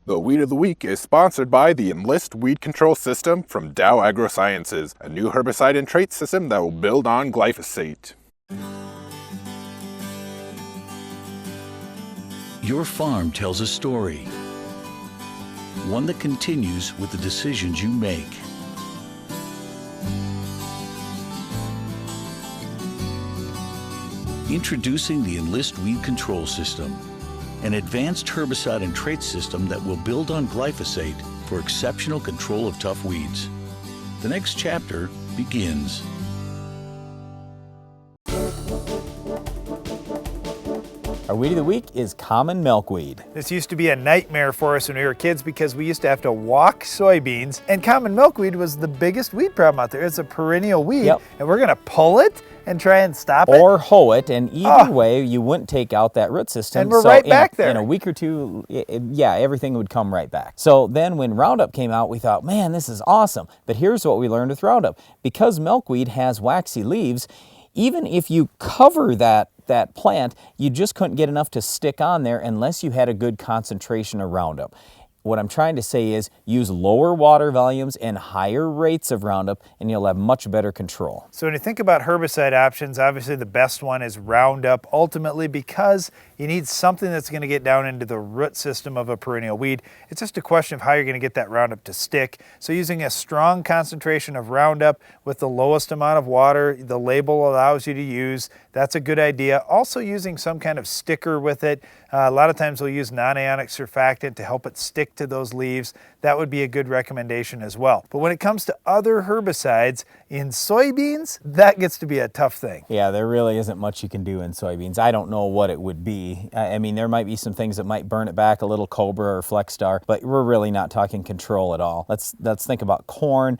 The Weed of the Week is sponsored by the Enlist Weed Control System from Dow AgroSciences, a new herbicide and trait system that will build on glyphosate. Your farm tells a story, one that continues with the decisions you make. Introducing the Enlist Weed Control System, an advanced herbicide and trait system that will build on glyphosate for exceptional control of tough weeds. The next chapter begins. Our weed of the week is common milkweed. This used to be a nightmare for us when we were kids because we used to have to walk soybeans, and common milkweed was the biggest weed problem out there. It's a perennial weed, and we're gonna pull it and try and stop it. Or hoe it, and either way, you wouldn't take out that root system. And we're right back there. In a week or two, yeah, everything would come right back. So then when Roundup came out, we thought, man, this is awesome. But here's what we learned with Roundup. Because milkweed has waxy leaves, even if you cover that plant, you just couldn't get enough to stick on there unless you had a good concentration of Roundup. What I'm trying to say is use lower water volumes and higher rates of Roundup, and you'll have much better control. So when you think about herbicide options, obviously the best one is Roundup, ultimately because you need something that's going to get down into the root system of a perennial weed. It's just a question of how you're going to get that Roundup to stick. So using a strong concentration of Roundup with the lowest amount of water the label allows you to use, that's a good idea. Also using some kind of sticker with it. A lot of times we'll use non-ionic surfactant to help it stick to those leaves. That would be a good recommendation as well. But when it comes to other herbicides in soybeans, that gets to be a tough thing. Yeah, there really isn't much you can do in soybeans. I don't know what it would be. I mean, there might be some things that might burn it back, a little Cobra or Flex Star, but we're really not talking control at all. Let's think about corn.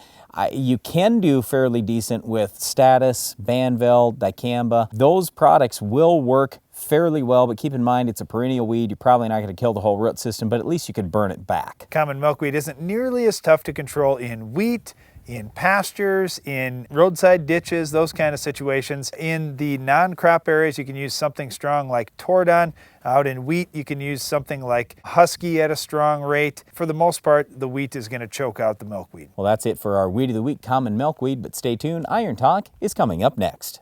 You can do fairly decent with Status, Banvel, Dicamba. Those products will work fairly well, but keep in mind it's a perennial weed. You're probably not going to kill the whole root system, but at least you could burn it back. Common milkweed isn't nearly as tough to control in wheat, in pastures, in roadside ditches, those kind of situations. In the non-crop areas, you can use something strong like Tordon. Out in wheat, you can use something like Husky at a strong rate. For the most part, the wheat is going to choke out the milkweed. Well, that's it for our Weed of the Week, common milkweed, but stay tuned. Iron Talk is coming up next.